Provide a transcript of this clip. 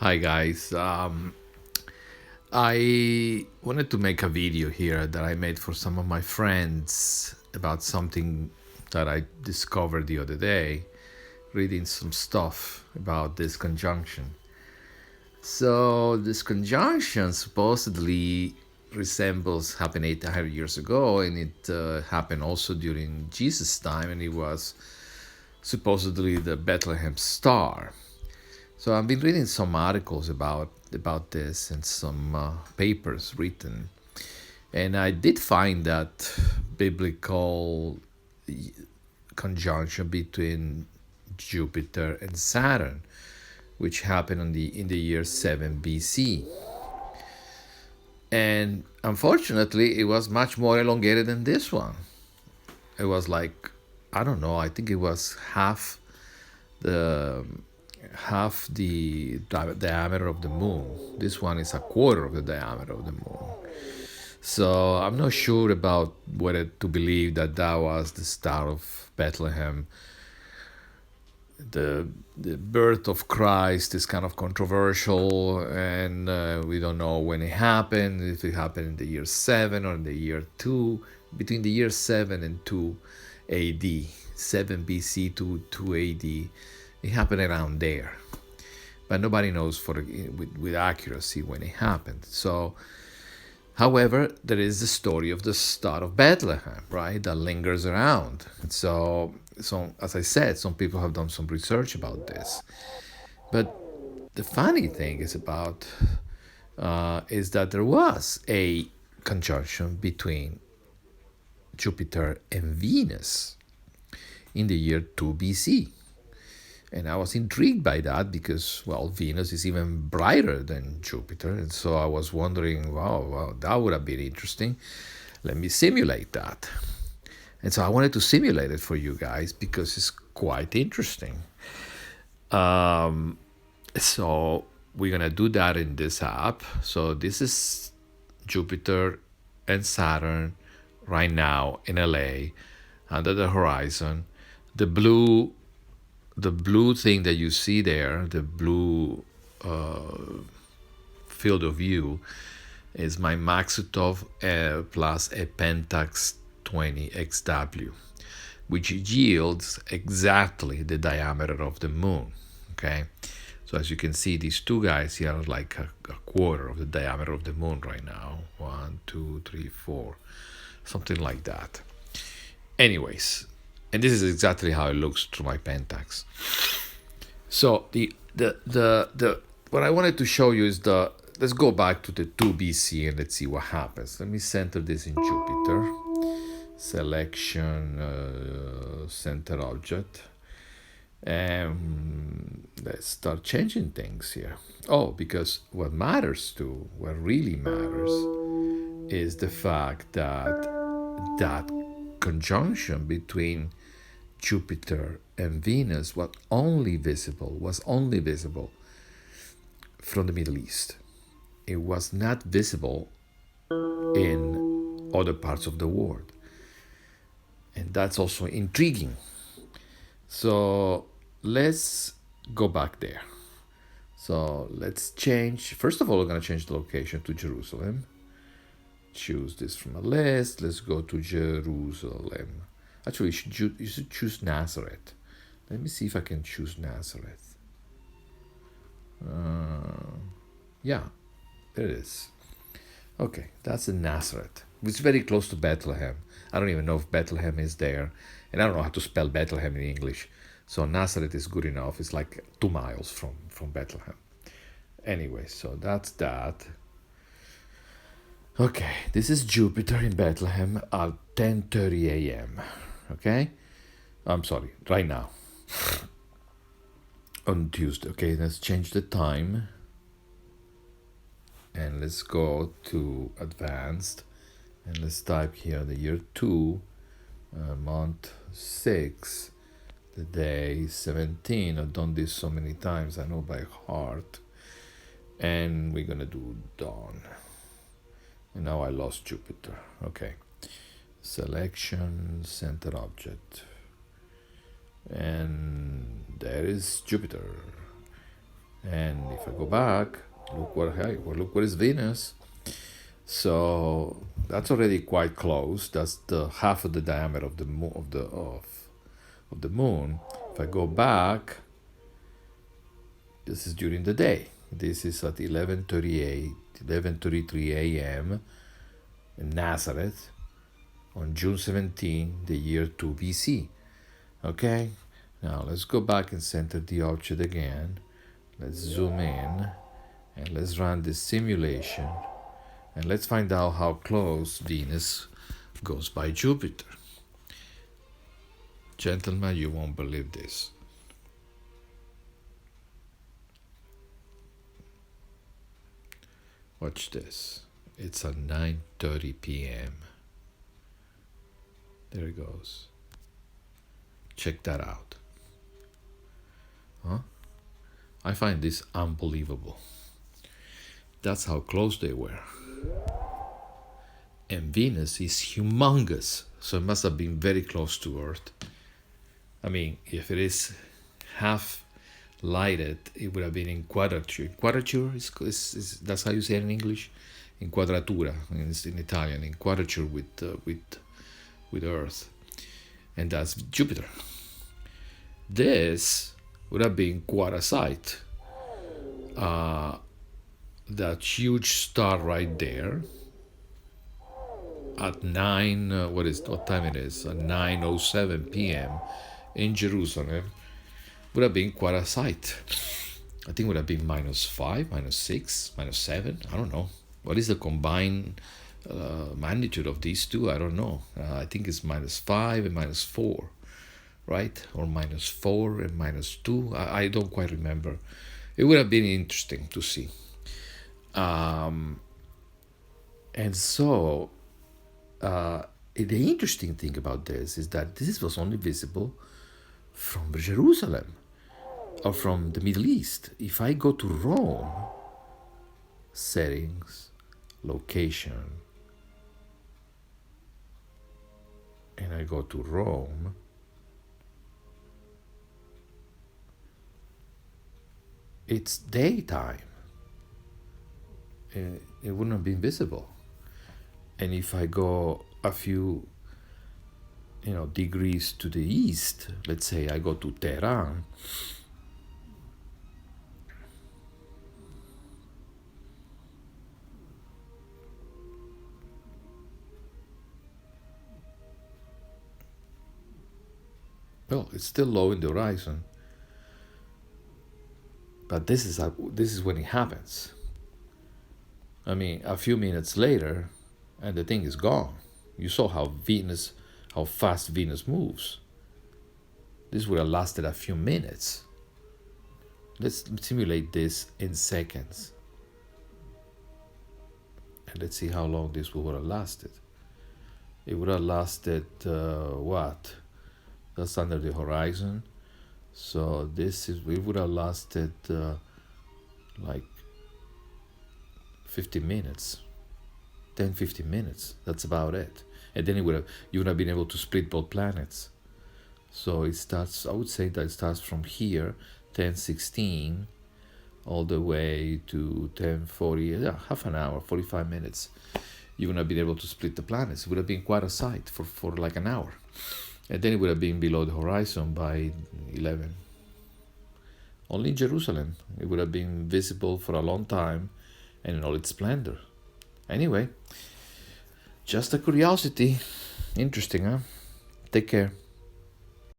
Hi guys. I wanted to make a video here that I made for some of my friends about something that I discovered the other day, reading some stuff about this conjunction. So this conjunction supposedly resembles happened 800 years ago, and it happened also during Jesus' time, and it was supposedly the Bethlehem star. So I've been reading some articles about this and some papers written, and I did find that biblical conjunction between Jupiter and Saturn, which happened in the year 7 BC. And unfortunately, it was much more elongated than this one. It was like, I don't know, I think it was the half the diameter of the moon. This one is a quarter of the diameter of the moon. So I'm not sure about whether to believe that that was the star of Bethlehem. The birth of Christ is kind of controversial, and we don't know when it happened. If it happened in the year 7 or in the year 2, between the year 7 and 2 A.D., 7 B.C. to 2 A.D. It happened around there, but nobody knows with accuracy when it happened. So, however, there is the story of the Star of Bethlehem, right, that lingers around. So as I said, some people have done some research about this. But the funny thing is that there was a conjunction between Jupiter and Venus in the year 2 BC. And I was intrigued by that because, well, Venus is even brighter than Jupiter. And so I was wondering, wow, that would have been interesting. Let me simulate that. And so I wanted to simulate it for you guys because it's quite interesting. So we're going to do that in this app. So this is Jupiter and Saturn right now in LA under the horizon. The blue thing that you see there, the blue field of view, is my Maxutov plus a Pentax 20 XW, which yields exactly the diameter of the moon. Okay, so as you can see, these two guys here are like a quarter of the diameter of the moon right now. 1, 2, 3, 4, something like that. Anyways, and this is exactly how it looks through my Pentax. So the what I wanted to show you is let's go back to the 2 BC and let's see what happens. Let me center this in Jupiter. Selection, center object. And let's start changing things here. Oh, because what really matters, is the fact that that conjunction between Jupiter and Venus was only visible from the Middle East. It was not visible in other parts of the world. And that's also intriguing. So let's go back there. So let's change. First of all, we're going to change the location to Jerusalem. Choose this from a list. Let's go to Jerusalem. Actually, you should choose Nazareth. Let me see if I can choose Nazareth. Yeah, there it is. Okay, that's in Nazareth. It's very close to Bethlehem. I don't even know if Bethlehem is there. And I don't know how to spell Bethlehem in English. So Nazareth is good enough. It's like 2 miles from Bethlehem. Anyway, so that's that. Okay, this is Jupiter in Bethlehem at 10:30 a.m. Okay? I'm sorry, right now. On Tuesday. Okay, let's change the time. And let's go to advanced. And let's type here the year 2, month 6, the day 17. I've done this so many times, I know by heart. And we're gonna do dawn. And now I lost Jupiter. Okay. Selection, center object. And there is Jupiter. And if If I go back, look where is Venus. So that's already quite close. That's the half of the diameter of the moon, of the moon. If I go back, this is during the day. This is at 11:33 a.m. in Nazareth on June 17, the year 2 BC. Okay, now let's go back and center the object again. Let's zoom in and let's run this simulation and let's find out how close Venus goes by Jupiter. Gentlemen, you won't believe this. Watch this. It's at 9:30 p.m. There it goes. Check that out. Huh? I find this unbelievable. That's how close they were. And Venus is humongous, so it must have been very close to Earth. I mean, if it is half lighted, it would have been in quadrature. Quadrature is that's how you say it in English, in quadratura, in Italian, in quadrature with Earth, and that's Jupiter. This would have been quartite. That huge star right there at what time it is? At 9:07 p.m. in Jerusalem would have been quartite. I think it would have been -5, -6, -7. I don't know. What is the combined magnitude of these two? I don't know. I think it's -5 and -4, right? Or -4 and -2. I don't quite remember. It would have been interesting to see. And so, the interesting thing about this is that this was only visible from Jerusalem or from the Middle East. If I go to Rome, settings, location, and I go to Rome, it's daytime. It wouldn't have been visible. And if I go a few degrees to the east, let's say I go to Tehran, well, it's still low in the horizon, but this is when it happens. I mean, a few minutes later, and the thing is gone. You saw how fast Venus moves. This would have lasted a few minutes. Let's simulate this in seconds. And let's see how long this would have lasted. It would have lasted, what? That's under the horizon. So we would have lasted like 50 minutes. 10-15 minutes. That's about it. And then you would have been able to split both planets. So it starts, I would say that it starts from here, 10:16, all the way to 10:40, half an hour, 45 minutes. You would have been able to split the planets. It would have been quite a sight for like an hour. And then it would have been below the horizon by 11. Only in Jerusalem. It would have been visible for a long time and in all its splendor. Anyway, just a curiosity. Interesting, huh? Take care.